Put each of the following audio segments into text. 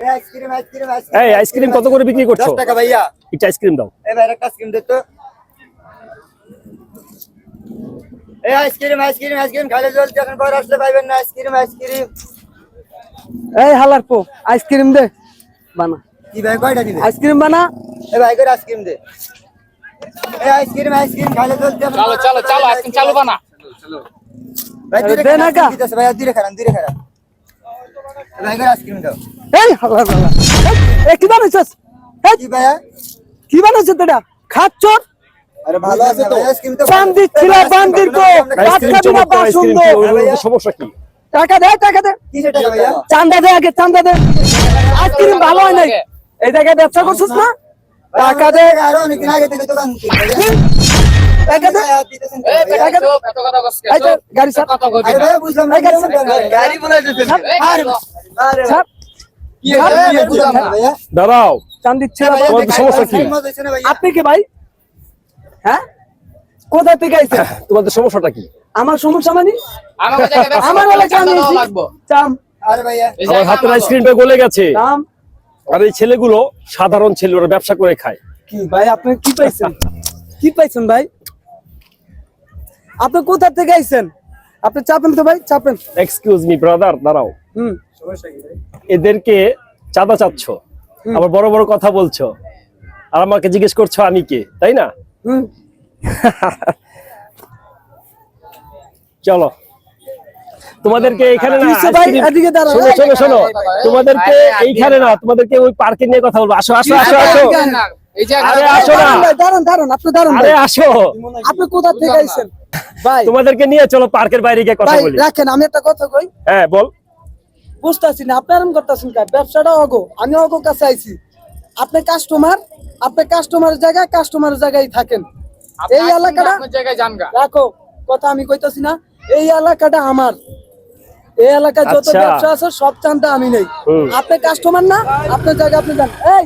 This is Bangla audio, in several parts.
এই আইসক্রিম কত করে বিক্রি করছো? 10 টাকা ভাইয়া। একটা আইসক্রিম দাও। এই ভাই একটা আইসক্রিম দে তো। এই আইসক্রিম খাইলে জলদি এখন পর আসলে পাইবেন না আইসক্রিম। এই হালার পো আইসক্রিম দে বানা। কি ভাই কয়টা দিবে? আইসক্রিম বানা। এই ভাই করে আইসক্রিম দে। এই আইসক্রিম খাইলে জলদি চলো আইসক্রিম চালু বানা। ভাই দে না কা ভাই দিরে খারান ভাই করে আইসক্রিম দাও। এই হালার বালা এই কি বানাইছস? কি ভাইয়া কি বানাইছস এটা? খাচ্ছস? আরে ভালো আছে তো আইসক্রিম তো বান্দি ছিলা বান্দির কো আইসক্রিম টাকা দিনা চমৎকার আইসক্রিম বাসুন্দর। সমস্যা কি? টাকা দে কিসের টাকা ভাইয়া? চান্দা দে আগে চান্দা দে। আইসক্রিম ভালো হয় নাই এই জায়গায় ব্যবসা করছস না? টাকা দে। আরো অনেক আগে থেকে দোকান টাকা দে। এই বেটা চুপ, এত কথা কস এই যে গাড়ি চাপ। কথা কইবি আরে না। ভাই বুঝলাম না গাড়ি বলাইতেছেন আরে চাপ। কি বুঝলাম না ভাইয়া দাঁড়াও, চান্দি ছিলা তোমাদের সমস্যা কি? আপনি কি ভাই? হ্যাঁ কোথা থেকে আইছেন? তোমাদের সমস্যাটা কি? আমার সমস্যা মানে আমাকে জায়গায় ব্যবসা আমার বলে চাম দেওয়া লাগবে। চাম আরে ভাইয়া এই আমার জায়গায় হাতের আমারও। আইসক্রিমটা গলে গেছে। চাম। আর এই ছেলেগুলো সাধারণ ছেলে, ওরা ব্যবসা করে খায়। কি ভাই আপনি কি পাইছেন? কি পাইছেন ভাই? আপনি কোথা থেকে আইছেন? আপনি চাপেন তো ভাই চাপেন। এক্সকিউজ মি ব্রাদার, দাঁড়াও। হুম এদেরকে চাঁদা চাচ্ছ, আবার বড় বড় কথা বলছো, আর আমাকে জিজ্ঞেস করছো আমি কে, তাই না? হুম চলো, তোমাদেরকে এইখানে না কিসে ভাই? আইসক্রিম- এদিকে দাঁড়াও। শোনো তোমাদেরকে এইখানে না, তোমাদেরকে ওই পার্কে নিয়ে কথা বলবো। আসো। এই জায়গায় আরে আসো না। দাঁড়ান আপনি দাঁড়ান আরে ভাই। আসো, আপনি কোথা থেকে আইছেন ভাই? তোমাদেরকে নিয়ে চলো পার্কের বাইরে গিয়ে কথা ভাই বলি। রাখেন আমি একটা কথা কই। হ্যাঁ বল। বুঝতেছি না আপনি আরাম করতেছেন কা? ব্যবসাটা অগো, আমি অগো কাছে আইছি। আপনি কাস্টমারের জায়গায় থাকেন। এই এলাকাটা আপনার জায়গায় জানগা। রাখো, কথা আমি কইতাছি না। এই এলাকাটা আমার। এই এলাকায় যত আচ্ছা। ব্যবসা আছে সব চান্দা আমি নেই। হুম। আপনি কাস্টমার না, আপনার জায়গা আপনি যান। এই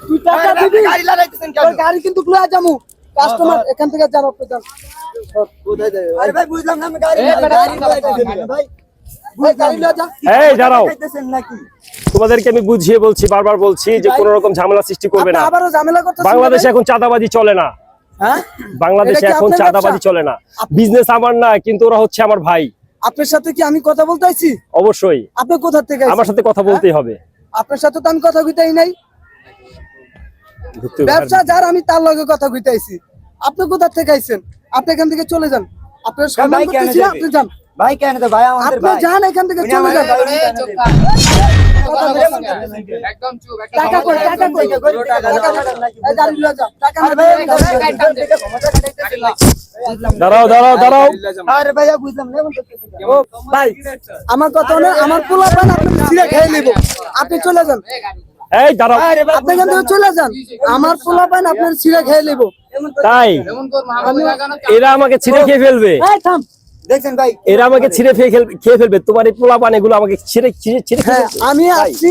তুই টাকা দিবি, গাড়ি লাগাইতেছেন কেন? তোর গাড়ি কিন্তু লয়ে যামু। কাস্টমার এখান থেকে যান, আপনি যান। আরে ভাই বুঝলাম না আমি গাড়ি এই বেটা, লাগাইতেছেন ভাই ওই গাড়ি লয়ে যা। এই দাঁড়াও, লাগাইতেছেন নাকি? তোমাদেরকে আমি বুঝিয়ে বলছি, বারবার বলছি যে কোনো রকম ঝামেলা সৃষ্টি করবে আপনি না। আবারও ঝামেলা করতেছেন। বাংলাদেশে এখন চাঁদাবাজি চলে না। হ্যাঁ বাংলাদেশে এটা কি এখন আপনার চাঁদাবাজি ব্যবসা? চলে না। বিজনেস আমার না, কিন্তু ওরা হচ্ছে আমার ভাই। আপনার সাথে কি আমি কথা বলতে আইছি? অবশ্যই আপনি কোথা থেকে আইছেন? আমার সাথে কথা বলতেই হবে। আপনার সাথে তো আমি কথা কইতাই নাই। ঢুকতে হবে। ব্যবসা যার আমি তার লগে কথা কইতাইছি। আপনি কোথা থেকে আইছেন? আপনি এখান থেকে চলে যান। আপনার সম্মান ভাই কেন করতেছি না, যাবে? আপনি যান। ভাই কেন তো ভাই আমাদের আপনি ভাই যান এখান থেকে উনি চলে আমাদের যান। ভাই। এই চুপ থাক। কথা বলছ না। একদম চুপ, একটা টাকা কই, টাকা কই? এই গাড়ি লয়ে যাও। টাকা আরে না ভাই দিলে গাড়ি লয়ে যাও। দাঁড়াও। আরে ভাইয়া বুঝলাম না এখন করতেছেন কেন? ও ভাই আমার কথা না, আমার পোলা পান আপনি ছিঁড়ে খেয়ে নিব। আপনি চলে যান। এই দাঁড়াও। আপনি এখান থেকে চলে যান। আমার পোলা পান আপনার ছিঁড়ে খেয়ে নিব। তাই এমন কর মাহবুব জায়গা না। এরা আমাকে ছিঁড়ে খেয়ে ফেলবে। এই থাম। দেখছেন ভাই এরা আমাকে ছিঁড়ে খেয়ে ফেলবে। তোমার এই পোলা পান এগুলো আমাকে ছিঁড়ে খেয়ে হ্যাঁ ফেলবে। আমি আসছি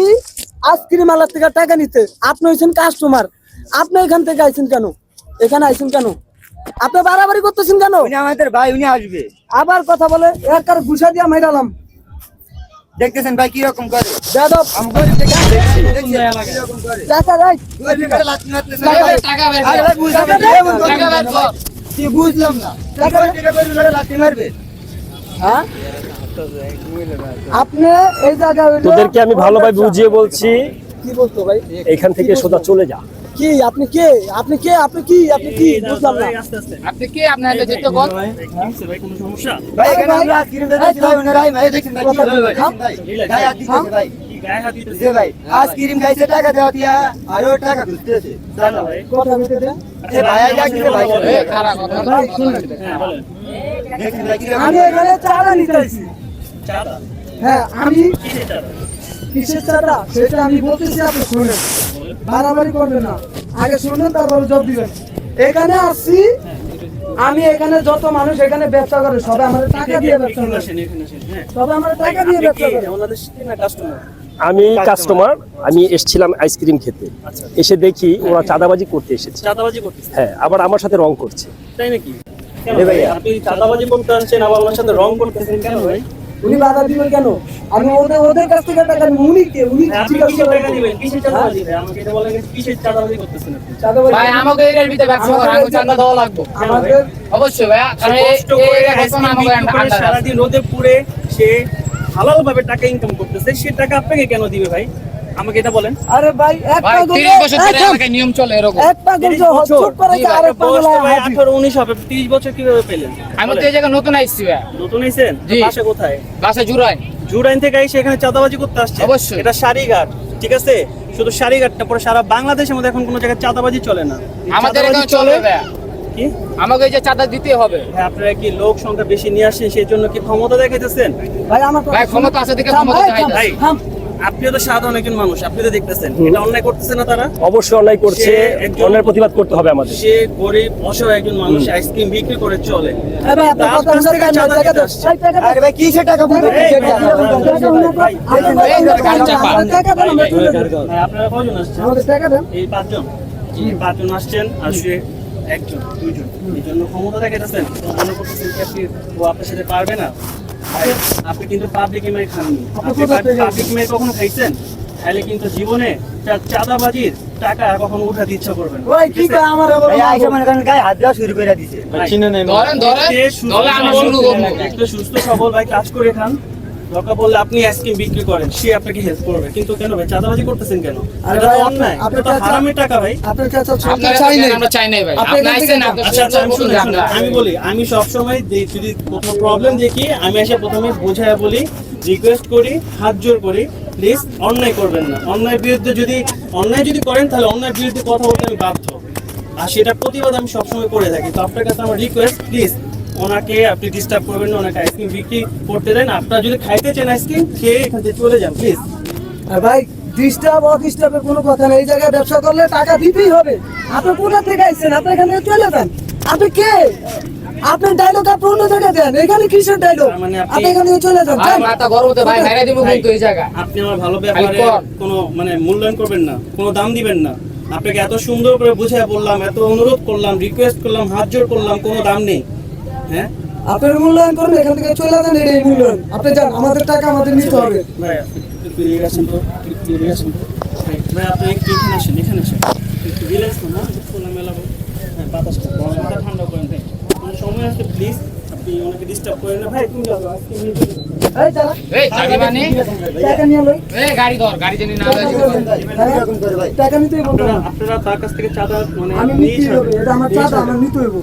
আইসক্রিম আলার থেকে টাকা নিতে। আপনি হইছেন কাস্টমার। আপনি এখান থেকে আইছেন কেন? এখানে আইছেন কেন? আপনি বাড়াবাড়ি করতেছেন কেন? উনি আমাদের ভাই উনি আসবে আবার কথা বলে একার ঘুষা দিয়া মাইরালাম। দেখতেছেন ভাই কি রকম করে যাদব আমি গরিব থেকে দেখছি কি রকম করে টাকা দেয়। গরিব করে লাথি মারতেছেন টাকা বের আরে কর। ভাই বুঝলাম না এমন করে টাকা বের কর। কি বুঝলাম না টাকা থেকে গরিব করে লাথি মারবে হ্যাঁ আপনি এই জায়গায় হইলো- তোদেরকে আমি ভালোভাবে বুঝিয়ে বলছি, কি বলতো ভাই? এখান থেকে সোজা চলে যা। কি আপনি কে? আপনি কে? আপনি কি বুঝলাম না। আপনি কি আপনার হাতে যেতে বল। ভাই এখানে আমরা আইসক্রিম দিতেছি ভাই ওনারা ভাই দেখছেন ভাই কি ভাই ভাই হাত দিতেছে ভাই যে ভাই আইসক্রিম খাইছে টাকা দেওয়া দিয়া আর ও টাকা খুঁজতেছে জানো ভাই কথা বলতে দেন। এ ভাই আই ডাকছে ভাই এই খারাপ কথা। ভাই শুনুন, দেখছেন ভাই কি রকম আমি এখানে চাঁদা নিতে আইছি। হ্যাঁ আমি কিসের চাঁদা সেটা আমি বলতেছি, আপনি শুনেন। বাড়াবাড়ি করবেন না, আগে শুনবেন তারপরে জব দিবেন। এখানে আসছি আমি, এখানে যত মানুষ এখানে ব্যবসা করে সবাই আমাদের টাকা দিয়ে ব্যবসা করে। সবাই আমাদের টাকা দিয়ে ব্যবসা করে। আমি কাস্টমার, আমি এসেছিলাম আইসক্রিম খেতে। এসে দেখি ওরা চাঁদাবাজি করতে এসেছে। চাঁদাবাজি করতেছে হ্যাঁ, আবার আমার সাথে রং করছে। তাই নাকি? এ ভাইয়া আপনি চাঁদাবাজি করতে আসছেন আবার আমার সাথে রং করতেছেন কেন ভাই? উনি বাধা দিবেন কেন? আমি ওদের কাছ থেকে টাকা নিব। উনি কে? উনি আপনি জিজ্ঞাসা কিসের টাকা করেন। দিবেন? কিসের চাঁদাবাজি ভাই? আমাকে এটা বলেন, কিসের চাঁদাবাজি করতেছেন আপনি? চাঁদাবাজি- ভাই আমাকে এর ভিতরে ব্যবসা করা আমি চান্দা দেওয়া লাগবে আমাদের অবশ্যই ভাই কারণ কষ্ট করে এই বর্তমানে আইসক্রিম আমাকে বিক্রি করে সারাদিন রোদে পুড়ে সে হালাল ভাবে টাকা ইনকাম করতেছে, সে টাকা আপনাকে কেন দিবে ভাই? আমাকে এটা বলেন। আরে ভাই এক ভাই পাগল 30 বছর ধরে এলাকায় নিয়ম চলে এরকম এক পাগল যে 30 বছর? চুপ করে জি যে ভাই, আরেক পাগল বয়স তো ভাই হাজির। 18-19 হবে, 30 বছর কিভাবে পেলেন? আমি তো এই জায়গায় নতুন আইছি ভাই নতুন আইছেন? জি। বাসা কোথায়? বাসা জুরাই জুরাইন থেকে এসে এখানে চাঁদাবাজি করতে আসছে? অবশ্যই। এটা সারিঘাট, ঠিক আছে? শুধু সারিঘাটটা, পরে সারা বাংলাদেশের মধ্যে এখন কোনো জায়গায় চাঁদাবাজি চলে না। এই আমাদের চাঁদাবাজি এখানে চলে ভাই কি? আমাকে এই যে চাঁদা দিতে হবে ভাই আপনারা কি লোক সংখ্যা বেশি নিয়ে আসেন সেই জন্য কি ক্ষমতা দেখাইতেছেন? ভাই আমার কথা ভাই, শুনুন। ক্ষমতা আছে দেখে থাম, ক্ষমতা ভাই, দেখাইতেছে। ভাই থাম। আপনিও তো সাধারণ একজন মানুষ, আপনি তো দেখতেছেন এটা অন্যায় করতেছে না তারা? অবশ্যই অন্যায় করছে, সে একজন- অন্যায়ের প্রতিবাদ করতে হবে আমাদের। সে গরিব অসহায় একজন মানুষ, আইসক্রিম বিক্রি করে চলে। এই ভাই আপনার তার কথা কাছ শুনতে থেকে চান না, চাঁদা টাকা দিতে দেন। আসছে। ভাই, টাকা দেন। আরে ভাই কিসের টাকা বলতে এই, কিসের ভাই, টাকা? ভাই, টাকা দেন, ভাই, আপনার ভাই, টাকা দেন, চাপা। আমাদের টাকা দেন, আমরা তুলে দেব। ভাই, আপনারা কজন আসছেন? আমাদের টাকা দেন। এই 5 জন। এই 5 জন আসছেন, আর সে একজন, 2 জন। এই জন্য ক্ষমতা দেখাইতেছেন। তো মনে করতেছেন কি আপনি ও আপনার সাথে পারবে না? ভাই, আপনি কিন্তু পাবলিক ইমেজ খাননি। আপনি কোথা থেকে? পাবলিক ইমেজ কখনো খাইছেন? তাহলে কিন্তু জীবনে চাঁদাবাজির টাকা কখনো উঠাতে ইচ্ছা করবেন না। ভাই, কি ঠিক আছে? কয় আমার আবার ভাই আইসা মনে করেন গায়ে হাত দেওয়া শুরু করে দিছে। ভাই, ধরেন দেখতে সুস্থ ধরে আমরা সবল, শুরু করবো দেখতে সুস্থ সবল ভাই কাজ করে খান। দরকার বললে আপনি আইসক্রিম বিক্রি করেন, সে আপনাকে হেল্প করবে। কিন্তু কেন ভাই চাঁদাবাজি করতেছেন কেন? আরে এটা ভাই, তো অন্যায়, আপনি- এটা তো হারামের টাকা ভাই। আপনার কাছে আপনারা চাই নাই। আমরা চাই নাই ভাই আপনি আপনি এখান থেকে আইছেন যান। আপনার আচ্ছা আচ্ছা, আমি সুন্দর শুনুন, আমরা আমি বলি, আমি সবসময় যদি কোনো প্রবলেম দেখি আমি এসে প্রথমে বোঝায় বলি, রিকোয়েস্ট করি, হাত জোর করি, প্লিজ অন্যায় করবেন না। অন্যায়ের বিরুদ্ধে অন্যায় যদি করেন তাহলে অন্যায়ের বিরুদ্ধে কথা বলতে আমি বাধ্য, আর সেটার প্রতিবাদ আমি সবসময় করে থাকি। তো আপনার কাছে আমার রিকোয়েস্ট, প্লিজ ওনাকে আপনি ডিস্টার্ব করবেন না, ওনাকে আইসক্রিম বিক্রি করতে দেন। আপনারা যদি খাইতে চান আইসক্রিম, খেয়ে এখান থেকে চলে যান প্লিজ। আর ভাই ডিস্টার্ব অডিস্টার্বের কোনো কথা নেই। এই জায়গায় ব্যবসা করলে টাকা দিতেই হবে। আপনি কোথা থেকে আইছেন? আপনি এখান থেকে চলে যান। আপনি কে? আপনার ডায়লগ আপনি অন্য জায়গায় দেন। এখানে কিসের ডায়লগ? তার মানে আপনি- আপনি এখান থেকে চলে যান। ভাই যান। মাথা গরম হতে ভাই মেরে দিব কিন্তু এই জায়গা আপনি আমার ভালো ব্যবহারে কর। কোনো মানে মূল্যায়ন করবেন না, কোনো দাম দিবেন না। আপনাকে এত সুন্দর করে বুঝিয়ে বললাম, এত অনুরোধ করলাম, রিকোয়েস্ট করলাম, হাত জোর করলাম, কোনো দাম নেই। হ্যাঁ আপনার মূল্যায়ন করুন, এখান থেকে চলে যান। এটাই মূল্যায়ন। আপনি যান, আমাদের টাকা আমাদের নিতে হবে। ভাই একটু রিল্যাক্স আসেন তো, একটু রিল্যাক্স আসেন তো। ভাই আপনি একটু এখানে আসেন, এখানে আসেন, একটু রিল্যাক্স করুন। হ্যাঁ, খোলামেলা হোক। হ্যাঁ, বাতাসটা মাথা ঠান্ডা করেন ভাই। কোনো সময় আসলে প্লিজ আপনি ওনাকে ডিস্টার্ব করেন না। ভাই তুমি যাও, আজকে নিয়ে যাও। এই চালা, এই গাড়ি মানে টাকা নিয়ে লই। এই গাড়ি ধর গাড়ি জানি না টাকা নিয়ে লই। এরকম করে ভাই। টাকা নিতেই বলতে হবে। আপনারা তার কাছ থেকে চাঁদা মানে আমি নিয়ে নিতেই হবে। ছাড়বেন। এটা আমার নিয়ে চাঁদা, ছাড়বেন। আমার নিতে হইব।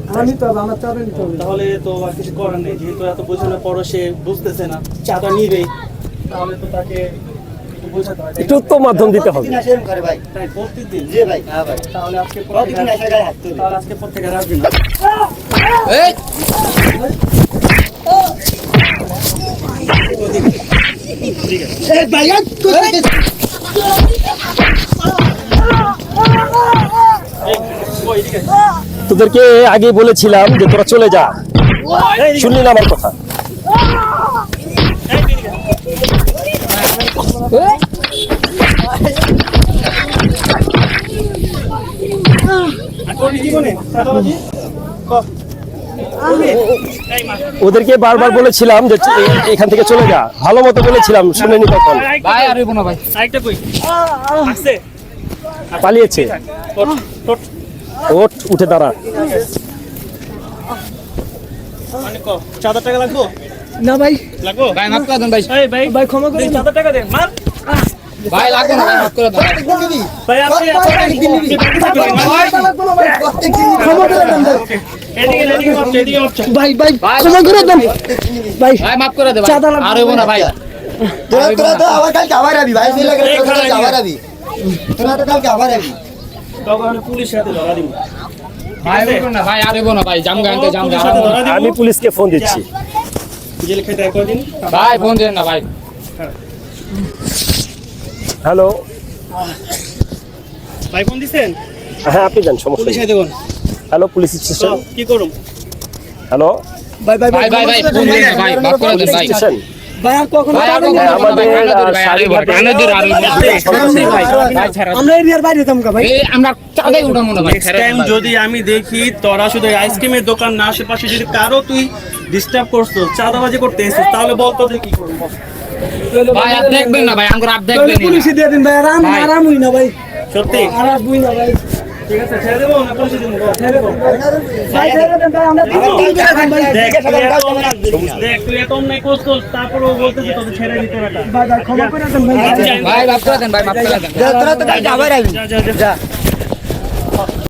আমার নিতে হবে, আমার চাঁদা নিতে হবে। তাহলে তো আর কিছু করার নেই, যেহেতু এত বোঝানোর পরও সে বুঝতেছে না, চাঁদা নিবেই, তাহলে তো তাকে একটু বোঝাতে হয়, তাই একটু না? উত্তম মাধ্যম দিতে হবে। প্রতিদিন আসে এরকম করে ভাই। তাই প্রতিদিন। জি ভাই, হ্যাঁ ভাই। তাহলে আজকে প্রতিদিন আসে গায়ে হাত তুলে। তাহলে আজকে পর থেকে আর আসবি না। এই এই ভাইয়া, কোথায় গেছিস? এই, ওই এদিকে আয়। তোদেরকে আগে বলেছিলাম যে তোরা চলে যা, এই, এদিকে শুনলি না আমার কথা? আয়। এই, এদিকে আয়। আর করবি জীবনে চাঁদাবাজি? কর। করবি? এই মা। ওদেরকে বারবার বলেছিলাম যে এখান থেকে চলে যা, ভালো মতো বলেছিলাম, শুনেনি তখন। আরেকটা ভাই কই? আর হইব না ভাই আরেকটা কই? আসছে? পালিয়েছে। ওঠ, ওঠ। ওঠ, উঠে দাঁড়া। মানে ক, চাঁদার টাকা লাগবো? না ভাই, লাগবো? ভাই মাফ করে দেন ভাই এই ভাই, ভাই ক্ষমা করে দিন। চাঁদার টাকা দেন, মার। ভাই লাগবে না ভাই মাফ করে দেন প্রত্যেকদিন নিবি? ভাই আপনি প্রত্যেকদিন নিবি? প্রত্যেকদিন নিবি? ক্ষমা করে দেন ভাই। এদিকে মারছে, এদিকে মারছে। ভাই ভাই ভাই, ক্ষমা করে দেন প্রত্যেকদিন নিবি? ভাই। ভাই মাফ করে দে ভাই চাঁদা লাগবে আর হইব না ভাই তোরা তো আবার কালকে আবার আবি ভাই। সেই লাগে তোরা কালকে আবার আবি। তোরা তো কালকে আবার আবি। তখন আমি পুলিশের হাতে ধরা দিব। ভাই হইব না ভাই আর হইব না ভাই জামগা আনতে জামগা পুলিশের হাতে ধরা দিব। আমি পুলিশকে ফোন দিচ্ছি। জেলে খেতে কয়দিন? ভাই ফোন দেন না ভাই হ্যালো, ভাই ফোন দিছেন? হ্যাঁ আপনি যান, সমস্যা পুলিশ নেই। হাতে কোন? হ্যালো, পুলিশ তো স্টেশন। কি করুম? হ্যালো, ভাই ভাই ভাই ভাই ভাই ফোন দেন না ভাই মাফ করে দেন ভাই পুলিশ স্টেশন। ভাই আর কখনো ভাই, আর পাবেন না। কখনো আমাদের কানে ধরে, কানে ধরে, আরে ভাই, ভাই, ছাড়া। আমরা এরিয়ার বাইরে যেতাম ভাই। এই আমরা চাঁদাই উঠাবো না ভাই, নেক্সট ছেড়ে টাইম দেন ভাই। যদি আমি দেখি তোরা শুধু আইসক্রিমের দোকান না আশেপাশে যদি কারো তুই ডিস্টার্ব করছো চাঁদাবাজি করতে এসেছিস তাহলে বলতো যে কি করবো ভাই আর দেখবেন না ভাই, আঙ্গুর আর তাহলে দেখবেন না। পুলিশে দিয়ে দিন ভাই, আরাম হই না ভাই, সত্যি আরাম হই না ভাই। ঠিক আছে ছেড়ে দেবো না পুলিশে দেবো ছেড়ে দেন। ভাই ছেড়ে দেন ভাই, আমরা তিন দিন ধরে খাই ভাই। দেখ তুই এত অন্যায় করছিস তারপরেও বলতেছি তোকে ছেড়ে দিতে বেটা ভাই, ভাই, ক্ষমা করে দেন ভাই। ভাই মাফ করে দেন ভাই, মাফ করে দেন। তোরা তো গাড়িটা আবার আইবি যা যা যা যা